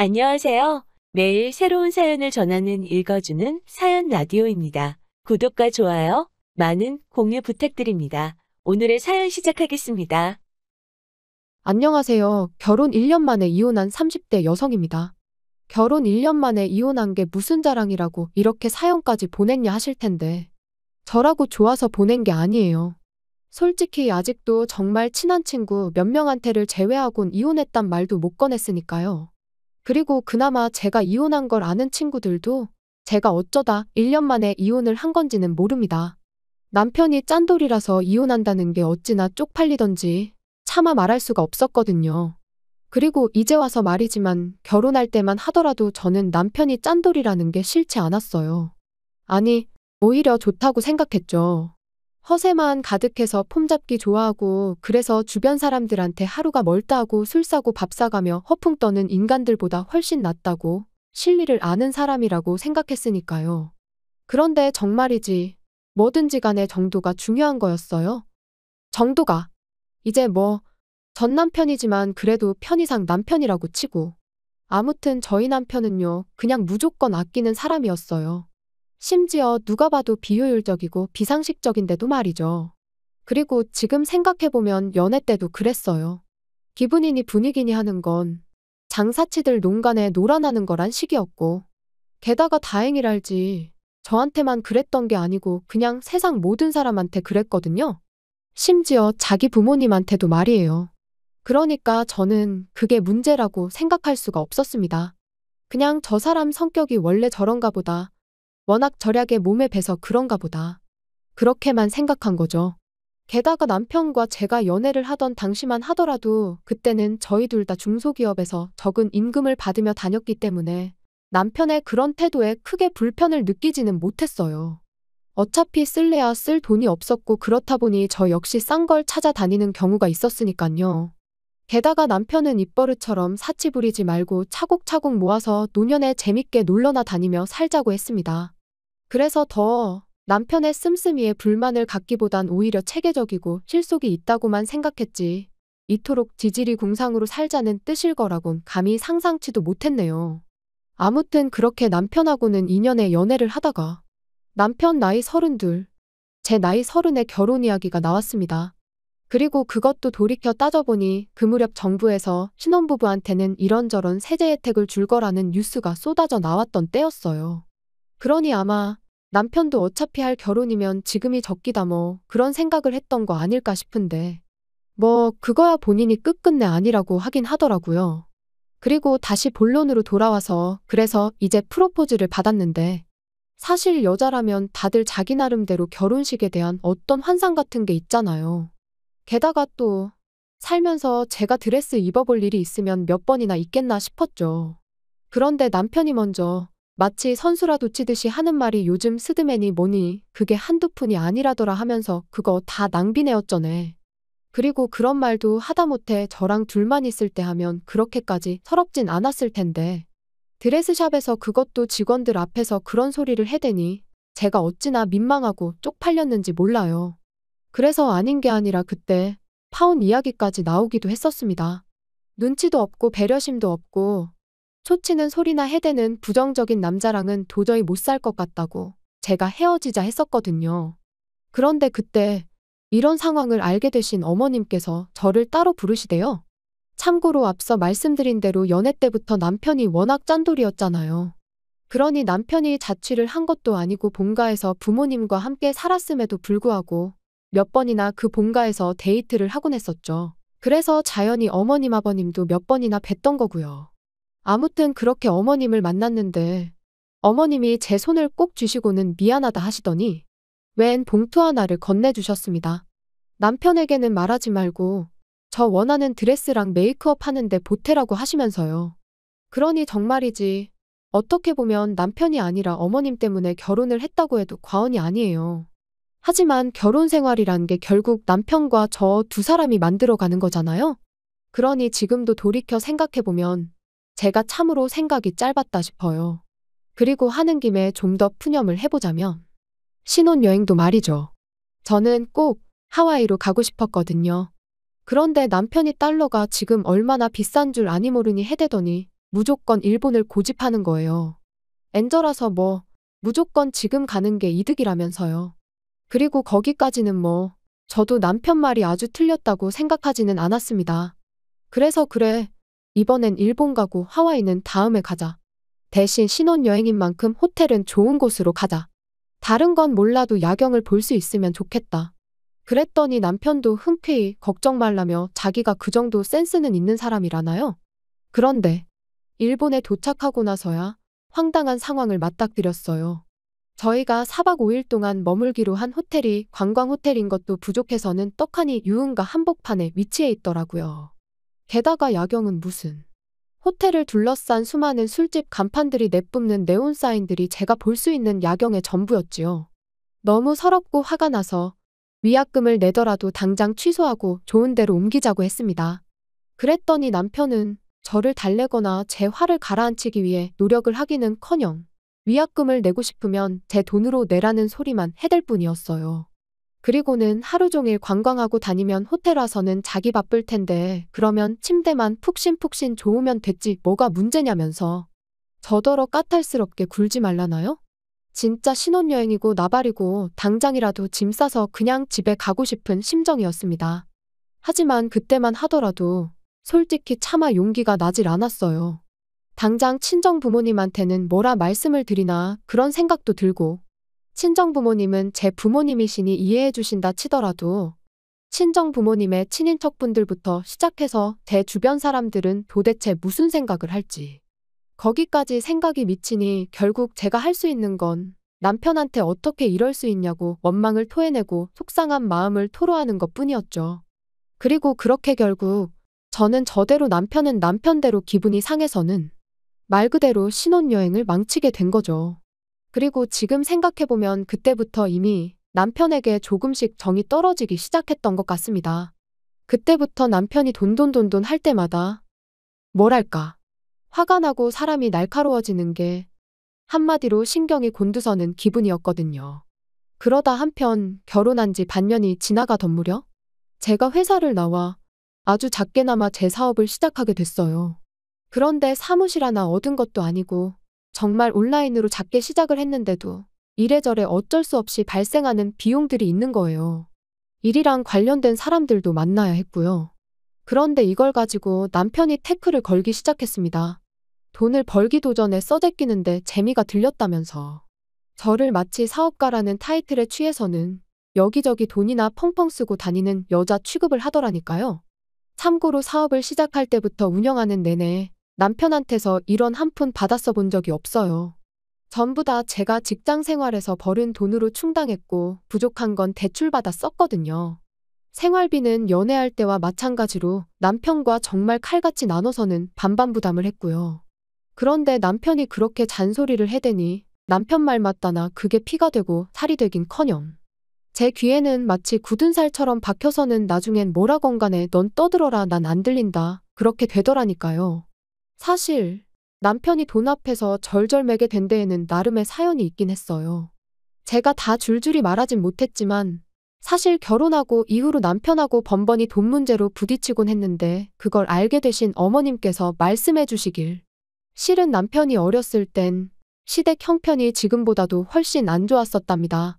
안녕하세요. 매일 새로운 사연을 전하는 읽어주는 사연 라디오입니다. 구독과 좋아요, 많은 공유 부탁드립니다. 오늘의 사연 시작하겠습니다. 안녕하세요. 결혼 1년 만에 이혼한 30대 여성입니다. 결혼 1년 만에 이혼한 게 무슨 자랑이라고 이렇게 사연까지 보냈냐 하실 텐데, 저라고 좋아서 보낸 게 아니에요. 솔직히 아직도 정말 친한 친구 몇 명한테를 제외하곤 이혼했단 말도 못 꺼냈으니까요. 그리고 그나마 제가 이혼한 걸 아는 친구들도 제가 어쩌다 1년 만에 이혼을 한 건지는 모릅니다. 남편이 짠돌이라서 이혼한다는 게 어찌나 쪽팔리던지 차마 말할 수가 없었거든요. 그리고 이제 와서 말이지만 결혼할 때만 하더라도 저는 남편이 짠돌이라는 게 싫지 않았어요. 아니, 오히려 좋다고 생각했죠. 허세만 가득해서 폼잡기 좋아하고 그래서 주변 사람들한테 하루가 멀다 하고 술 사고 밥 사가며 허풍 떠는 인간들보다 훨씬 낫다고 실리를 아는 사람이라고 생각했으니까요. 그런데 정말이지 뭐든지 간에 정도가 중요한 거였어요. 정도가. 이제 전 남편이지만 그래도 편의상 남편이라고 치고. 아무튼 저희 남편은요, 그냥 무조건 아끼는 사람이었어요. 심지어 누가 봐도 비효율적이고 비상식적인데도 말이죠. 그리고 지금 생각해보면 연애 때도 그랬어요. 기분이니 분위기니 하는 건 장사치들 농간에 놀아나는 거란 식이었고, 게다가 다행이랄지 저한테만 그랬던 게 아니고 그냥 세상 모든 사람한테 그랬거든요. 심지어 자기 부모님한테도 말이에요. 그러니까 저는 그게 문제라고 생각할 수가 없었습니다. 그냥 저 사람 성격이 원래 저런가 보다. 워낙 절약에 몸에 배서 그런가 보다. 그렇게만 생각한 거죠. 게다가 남편과 제가 연애를 하던 당시만 하더라도 그때는 저희 둘 다 중소기업에서 적은 임금을 받으며 다녔기 때문에 남편의 그런 태도에 크게 불편을 느끼지는 못했어요. 어차피 쓸래야 쓸 돈이 없었고 그렇다 보니 저 역시 싼 걸 찾아다니는 경우가 있었으니까요. 게다가 남편은 입버릇처럼 사치 부리지 말고 차곡차곡 모아서 노년에 재밌게 놀러나 다니며 살자고 했습니다. 그래서 더 남편의 씀씀이에 불만을 갖기보단 오히려 체계적이고 실속이 있다고만 생각했지. 이토록 지질이 궁상으로 살자는 뜻일 거라곤 감히 상상치도 못했네요. 아무튼 그렇게 남편하고는 2년의 연애를 하다가 남편 나이 32, 제 나이 30에 결혼 이야기가 나왔습니다. 그리고 그것도 돌이켜 따져보니 그 무렵 정부에서 신혼부부한테는 이런저런 세제 혜택을 줄 거라는 뉴스가 쏟아져 나왔던 때였어요. 그러니 아마 남편도 어차피 할 결혼이면 지금이 적기다 그런 생각을 했던 거 아닐까 싶은데 그거야 본인이 끝끝내 아니라고 하긴 하더라고요. 그리고 다시 본론으로 돌아와서 그래서 이제 프로포즈를 받았는데 사실 여자라면 다들 자기 나름대로 결혼식에 대한 어떤 환상 같은 게 있잖아요. 게다가 또 살면서 제가 드레스 입어볼 일이 있으면 몇 번이나 있겠나 싶었죠. 그런데 남편이 먼저 마치 선수라도 치듯이 하는 말이 요즘 스드메니 뭐니 그게 한두 푼이 아니라더라 하면서 그거 다 낭비네였쩌네. 그리고 그런 말도 하다못해 저랑 둘만 있을 때 하면 그렇게까지 서럽진 않았을 텐데 드레스샵에서 그것도 직원들 앞에서 그런 소리를 해대니 제가 어찌나 민망하고 쪽팔렸는지 몰라요. 그래서 아닌 게 아니라 그때 파혼 이야기까지 나오기도 했었습니다. 눈치도 없고 배려심도 없고 초치는 소리나 해대는 부정적인 남자랑은 도저히 못 살 것 같다고 제가 헤어지자 했었거든요. 그런데 그때 이런 상황을 알게 되신 어머님께서 저를 따로 부르시대요. 참고로 앞서 말씀드린 대로 연애 때부터 남편이 워낙 짠돌이었잖아요. 그러니 남편이 자취를 한 것도 아니고 본가에서 부모님과 함께 살았음에도 불구하고 몇 번이나 그 본가에서 데이트를 하곤 했었죠. 그래서 자연히 어머님 아버님도 몇 번이나 뵀던 거고요. 아무튼 그렇게 어머님을 만났는데 어머님이 제 손을 꼭 쥐시고는 미안하다 하시더니 웬 봉투 하나를 건네주셨습니다. 남편에게는 말하지 말고 저 원하는 드레스랑 메이크업 하는데 보태라고 하시면서요. 그러니 정말이지 어떻게 보면 남편이 아니라 어머님 때문에 결혼을 했다고 해도 과언이 아니에요. 하지만 결혼 생활이란 게 결국 남편과 저 두 사람이 만들어가는 거잖아요. 그러니 지금도 돌이켜 생각해보면 제가 참으로 생각이 짧았다 싶어요. 그리고 하는 김에 좀 더 푸념을 해보자면 신혼여행도 말이죠. 저는 꼭 하와이로 가고 싶었거든요. 그런데 남편이 달러가 지금 얼마나 비싼 줄 아니 모르니 해대더니 무조건 일본을 고집하는 거예요. 엔저라서 뭐 무조건 지금 가는 게 이득이라면서요. 그리고 거기까지는 뭐 저도 남편 말이 아주 틀렸다고 생각하지는 않았습니다. 그래서 그래. 이번엔 일본 가고 하와이는 다음에 가자. 대신 신혼여행인 만큼 호텔은 좋은 곳으로 가자. 다른 건 몰라도 야경을 볼 수 있으면 좋겠다. 그랬더니 남편도 흔쾌히 걱정 말라며 자기가 그 정도 센스는 있는 사람이라나요? 그런데 일본에 도착하고 나서야 황당한 상황을 맞닥뜨렸어요. 저희가 4박 5일 동안 머물기로 한 호텔이 관광 호텔인 것도 부족해서는 떡하니 유흥가 한복판에 위치해 있더라고요. 게다가 야경은 무슨. 호텔을 둘러싼 수많은 술집 간판들이 내뿜는 네온 사인들이 제가 볼 수 있는 야경의 전부였지요. 너무 서럽고 화가 나서 위약금을 내더라도 당장 취소하고 좋은 데로 옮기자고 했습니다. 그랬더니 남편은 저를 달래거나 제 화를 가라앉히기 위해 노력을 하기는커녕 위약금을 내고 싶으면 제 돈으로 내라는 소리만 해댈 뿐이었어요. 그리고는 하루 종일 관광하고 다니면 호텔 와서는 자기 바쁠 텐데 그러면 침대만 푹신푹신 좋으면 됐지 뭐가 문제냐면서 저더러 까탈스럽게 굴지 말라나요? 진짜 신혼여행이고 나발이고 당장이라도 짐 싸서 그냥 집에 가고 싶은 심정이었습니다. 하지만 그때만 하더라도 솔직히 차마 용기가 나질 않았어요. 당장 친정 부모님한테는 뭐라 말씀을 드리나 그런 생각도 들고 친정 부모님은 제 부모님이시니 이해해 주신다 치더라도 친정 부모님의 친인척분들부터 시작해서 제 주변 사람들은 도대체 무슨 생각을 할지 거기까지 생각이 미치니 결국 제가 할 수 있는 건 남편한테 어떻게 이럴 수 있냐고 원망을 토해내고 속상한 마음을 토로하는 것뿐이었죠. 그리고 그렇게 결국 저는 저대로 남편은 남편대로 기분이 상해서는 말 그대로 신혼여행을 망치게 된 거죠. 그리고 지금 생각해보면 그때부터 이미 남편에게 조금씩 정이 떨어지기 시작했던 것 같습니다. 그때부터 남편이 돈돈돈돈 할 때마다 뭐랄까 화가 나고 사람이 날카로워지는 게 한마디로 신경이 곤두서는 기분이었거든요. 그러다 한편 결혼한 지 반년이 지나가던 무렵 제가 회사를 나와 아주 작게나마 제 사업을 시작하게 됐어요. 그런데 사무실 하나 얻은 것도 아니고 정말 온라인으로 작게 시작을 했는데도 이래저래 어쩔 수 없이 발생하는 비용들이 있는 거예요. 일이랑 관련된 사람들도 만나야 했고요. 그런데 이걸 가지고 남편이 태클을 걸기 시작했습니다. 돈을 벌기도 전에 써제끼는데 재미가 들렸다면서. 저를 마치 사업가라는 타이틀에 취해서는 여기저기 돈이나 펑펑 쓰고 다니는 여자 취급을 하더라니까요. 참고로 사업을 시작할 때부터 운영하는 내내 남편한테서 이런 한 푼 받았어 본 적이 없어요. 전부 다 제가 직장 생활에서 벌은 돈으로 충당했고 부족한 건 대출받아 썼거든요. 생활비는 연애할 때와 마찬가지로 남편과 정말 칼같이 나눠서는 반반 부담을 했고요. 그런데 남편이 그렇게 잔소리를 해대니 남편 말 맞다나 그게 피가 되고 살이 되긴커녕 제 귀에는 마치 굳은 살처럼 박혀서는 나중엔 뭐라건 간에 넌 떠들어라 난 안 들린다 그렇게 되더라니까요. 사실 남편이 돈 앞에서 절절매게 된 데에는 나름의 사연이 있긴 했어요. 제가 다 줄줄이 말하진 못했지만 사실 결혼하고 이후로 남편하고 번번이 돈 문제로 부딪히곤 했는데 그걸 알게 되신 어머님께서 말씀해 주시길 실은 남편이 어렸을 땐 시댁 형편이 지금보다도 훨씬 안 좋았었답니다.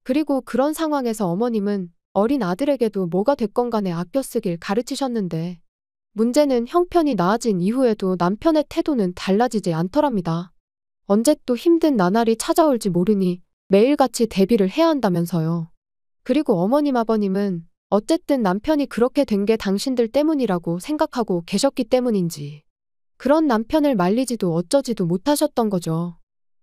그리고 그런 상황에서 어머님은 어린 아들에게도 뭐가 됐건 간에 아껴 쓰길 가르치셨는데 문제는 형편이 나아진 이후에도 남편의 태도는 달라지지 않더랍니다. 언제 또 힘든 나날이 찾아올지 모르니 매일같이 대비를 해야 한다면서요. 그리고 어머님 아버님은 어쨌든 남편이 그렇게 된 게 당신들 때문이라고 생각하고 계셨기 때문인지 그런 남편을 말리지도 어쩌지도 못하셨던 거죠.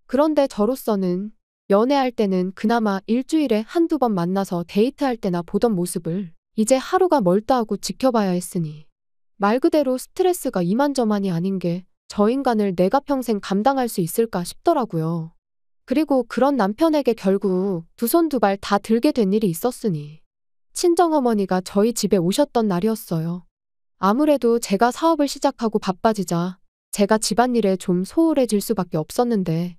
그런데 저로서는 연애할 때는 그나마 일주일에 한두 번 만나서 데이트할 때나 보던 모습을 이제 하루가 멀다 하고 지켜봐야 했으니 말 그대로 스트레스가 이만저만이 아닌 게 저 인간을 내가 평생 감당할 수 있을까 싶더라고요. 그리고 그런 남편에게 결국 두 손 두 발 다 들게 된 일이 있었으니 친정어머니가 저희 집에 오셨던 날이었어요. 아무래도 제가 사업을 시작하고 바빠지자 제가 집안일에 좀 소홀해질 수밖에 없었는데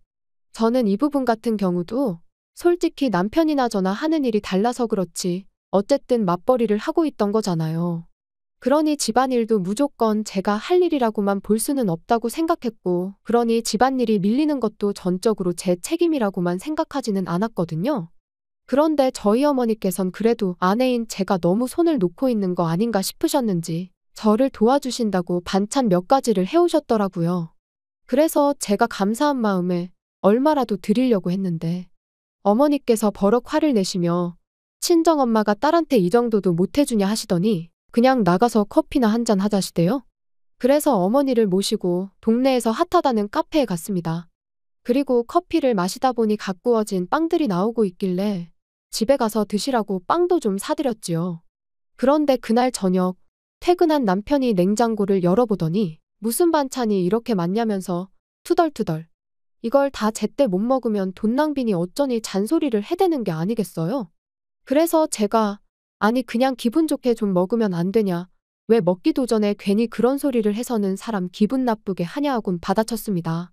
저는 이 부분 같은 경우도 솔직히 남편이나 저나 하는 일이 달라서 그렇지 어쨌든 맞벌이를 하고 있던 거잖아요. 그러니 집안일도 무조건 제가 할 일이라고만 볼 수는 없다고 생각했고, 그러니 집안일이 밀리는 것도 전적으로 제 책임이라고만 생각하지는 않았거든요. 그런데 저희 어머니께선 그래도 아내인 제가 너무 손을 놓고 있는 거 아닌가 싶으셨는지 저를 도와주신다고 반찬 몇 가지를 해오셨더라고요. 그래서 제가 감사한 마음에 얼마라도 드리려고 했는데 어머니께서 버럭 화를 내시며 친정엄마가 딸한테 이 정도도 못 해주냐 하시더니 그냥 나가서 커피나 한잔 하자시대요. 그래서 어머니를 모시고 동네에서 핫하다는 카페에 갔습니다. 그리고 커피를 마시다 보니 가꾸어진 빵들이 나오고 있길래 집에 가서 드시라고 빵도 좀 사드렸지요. 그런데 그날 저녁 퇴근한 남편이 냉장고를 열어보더니 무슨 반찬이 이렇게 많냐면서 투덜투덜 이걸 다 제때 못 먹으면 돈 낭비니 어쩌니 잔소리를 해대는 게 아니겠어요? 그래서 제가 아니 그냥 기분 좋게 좀 먹으면 안 되냐? 왜 먹기도 전에 괜히 그런 소리를 해서는 사람 기분 나쁘게 하냐 하곤 받아쳤습니다.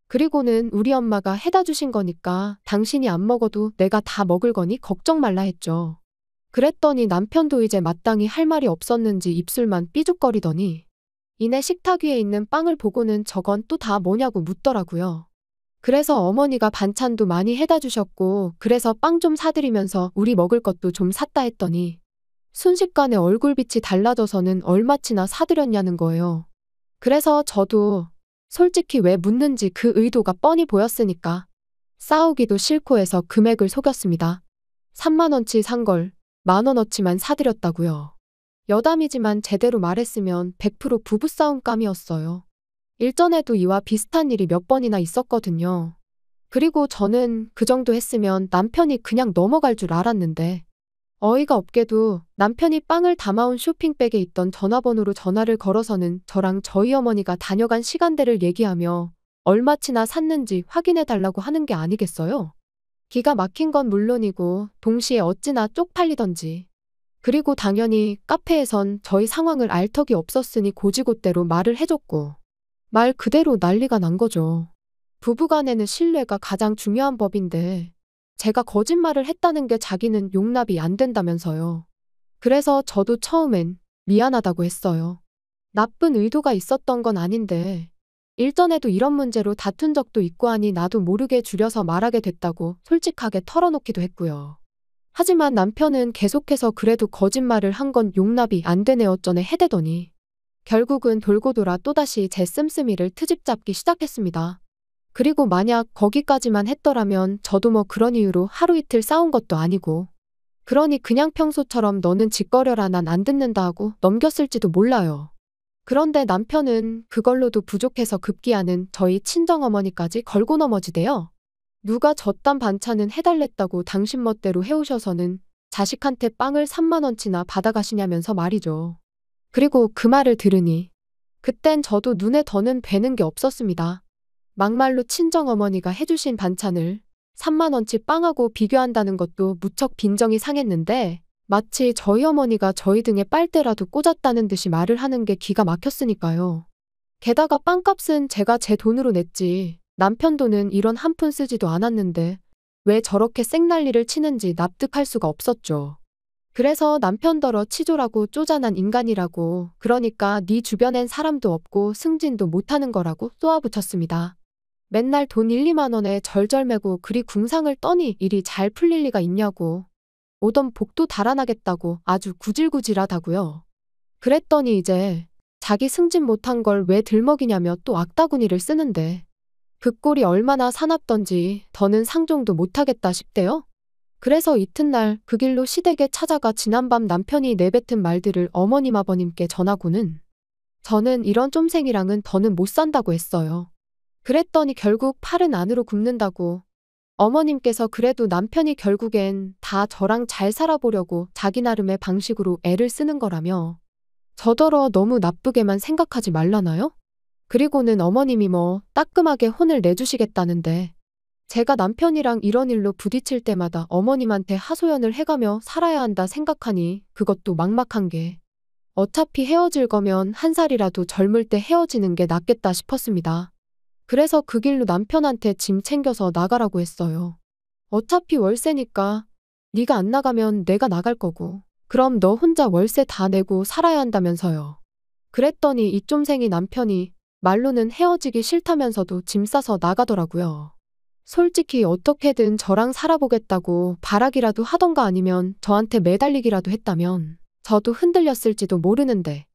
그리고는 우리 엄마가 해다 주신 거니까 당신이 안 먹어도 내가 다 먹을 거니 걱정 말라 했죠. 그랬더니 남편도 이제 마땅히 할 말이 없었는지 입술만 삐죽거리더니 이내 식탁 위에 있는 빵을 보고는 저건 또 다 뭐냐고 묻더라고요. 그래서 어머니가 반찬도 많이 해다 주셨고 그래서 빵 좀 사드리면서 우리 먹을 것도 좀 샀다 했더니 순식간에 얼굴빛이 달라져서는 얼마치나 사드렸냐는 거예요. 그래서 저도 솔직히 왜 묻는지 그 의도가 뻔히 보였으니까 싸우기도 싫고 해서 금액을 속였습니다. 3만 원치 산 걸 10,000원어치만 사드렸다고요. 여담이지만 제대로 말했으면 100% 부부싸움감이었어요. 일전에도 이와 비슷한 일이 몇 번이나 있었거든요. 그리고 저는 그 정도 했으면 남편이 그냥 넘어갈 줄 알았는데 어이가 없게도 남편이 빵을 담아온 쇼핑백에 있던 전화번호로 전화를 걸어서는 저랑 저희 어머니가 다녀간 시간대를 얘기하며 얼마치나 샀는지 확인해 달라고 하는 게 아니겠어요? 기가 막힌 건 물론이고 동시에 어찌나 쪽팔리던지. 그리고 당연히 카페에선 저희 상황을 알 턱이 없었으니 고지고대로 말을 해줬고 말 그대로 난리가 난 거죠. 부부간에는 신뢰가 가장 중요한 법인데 제가 거짓말을 했다는 게 자기는 용납이 안 된다면서요. 그래서 저도 처음엔 미안하다고 했어요. 나쁜 의도가 있었던 건 아닌데 일전에도 이런 문제로 다툰 적도 있고 하니 나도 모르게 줄여서 말하게 됐다고 솔직하게 털어놓기도 했고요. 하지만 남편은 계속해서 그래도 거짓말을 한 건 용납이 안 되네 어쩌네 해대더니 결국은 돌고 돌아 또다시 제 씀씀이를 트집 잡기 시작했습니다. 그리고 만약 거기까지만 했더라면 저도 뭐 그런 이유로 하루 이틀 싸운 것도 아니고 그러니 그냥 평소처럼 너는 짓거려라 난 안 듣는다 하고 넘겼을지도 몰라요. 그런데 남편은 그걸로도 부족해서 급기야는 저희 친정어머니까지 걸고 넘어지대요. 누가 저딴 반찬은 해달랬다고 당신 멋대로 해오셔서는 자식한테 빵을 3만 원치나 받아가시냐면서 말이죠. 그리고 그 말을 들으니 그땐 저도 눈에 더는 뵈는 게 없었습니다. 막말로 친정어머니가 해주신 반찬을 3만 원치 빵하고 비교한다는 것도 무척 빈정이 상했는데 마치 저희 어머니가 저희 등에 빨대라도 꽂았다는 듯이 말을 하는 게 기가 막혔으니까요. 게다가 빵값은 제가 제 돈으로 냈지 남편 돈은 이런 한 푼 쓰지도 않았는데 왜 저렇게 생난리를 치는지 납득할 수가 없었죠. 그래서 남편더러 치졸하고 쪼잔한 인간이라고 그러니까 네 주변엔 사람도 없고 승진도 못하는 거라고 쏘아붙였습니다. 맨날 돈 1, 2만 원에 절절매고 그리 궁상을 떠니 일이 잘 풀릴 리가 있냐고. 오던 복도 달아나겠다고 아주 구질구질하다고요. 그랬더니 이제 자기 승진 못한 걸 왜 들먹이냐며 또 악다구니를 쓰는데 그 꼴이 얼마나 사납던지 더는 상종도 못하겠다 싶대요. 그래서 이튿날 그 길로 시댁에 찾아가 지난밤 남편이 내뱉은 말들을 어머님 아버님께 전하고는 저는 이런 쫌생이랑은 더는 못 산다고 했어요. 그랬더니 결국 팔은 안으로 굽는다고 어머님께서 그래도 남편이 결국엔 다 저랑 잘 살아보려고 자기 나름의 방식으로 애를 쓰는 거라며 저더러 너무 나쁘게만 생각하지 말라나요? 그리고는 어머님이 뭐 따끔하게 혼을 내주시겠다는데 제가 남편이랑 이런 일로 부딪힐 때마다 어머님한테 하소연을 해가며 살아야 한다 생각하니 그것도 막막한 게 어차피 헤어질 거면 한 살이라도 젊을 때 헤어지는 게 낫겠다 싶었습니다. 그래서 그 길로 남편한테 짐 챙겨서 나가라고 했어요. 어차피 월세니까 네가 안 나가면 내가 나갈 거고 그럼 너 혼자 월세 다 내고 살아야 한다면서요. 그랬더니 이 쫌생이 남편이 말로는 헤어지기 싫다면서도 짐 싸서 나가더라고요. 솔직히 어떻게든 저랑 살아보겠다고 발악이라도 하던가 아니면 저한테 매달리기라도 했다면 저도 흔들렸을지도 모르는데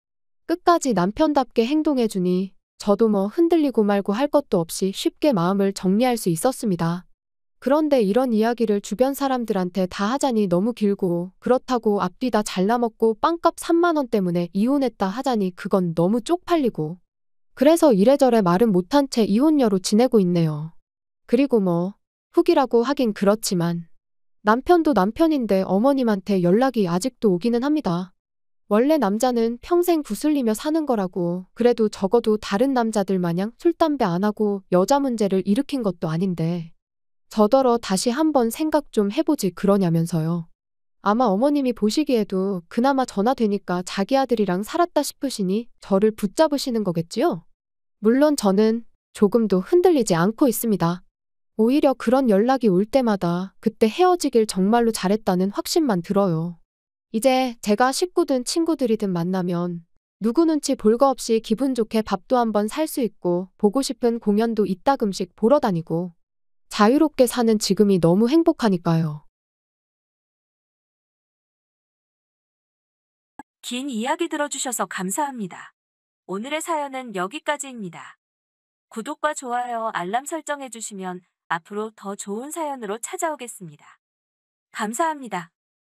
끝까지 남편답게 행동해주니 저도 뭐 흔들리고 말고 할 것도 없이 쉽게 마음을 정리할 수 있었습니다. 그런데 이런 이야기를 주변 사람들한테 다 하자니 너무 길고 그렇다고 앞뒤 다 잘라먹고 빵값 3만 원 때문에 이혼했다 하자니 그건 너무 쪽팔리고 그래서 이래저래 말은 못한 채 이혼녀로 지내고 있네요. 그리고 뭐 후기라고 하긴 그렇지만 남편도 남편인데 어머님한테 연락이 아직도 오기는 합니다. 원래 남자는 평생 구슬리며 사는 거라고 그래도 적어도 다른 남자들 마냥 술, 담배 안 하고 여자 문제를 일으킨 것도 아닌데 저더러 다시 한번 생각 좀 해보지 그러냐면서요. 아마 어머님이 보시기에도 그나마 전화되니까 자기 아들이랑 살았다 싶으시니 저를 붙잡으시는 거겠지요? 물론 저는 조금도 흔들리지 않고 있습니다. 오히려 그런 연락이 올 때마다 그때 헤어지길 정말로 잘했다는 확신만 들어요. 이제 제가 식구든 친구들이든 만나면 누구 눈치 볼 거 없이 기분 좋게 밥도 한번 살 수 있고 보고 싶은 공연도 이따금씩 보러 다니고 자유롭게 사는 지금이 너무 행복하니까요. 긴 이야기 들어주셔서 감사합니다. 오늘의 사연은 여기까지입니다. 구독과 좋아요, 알람 설정해주시면 앞으로 더 좋은 사연으로 찾아오겠습니다. 감사합니다.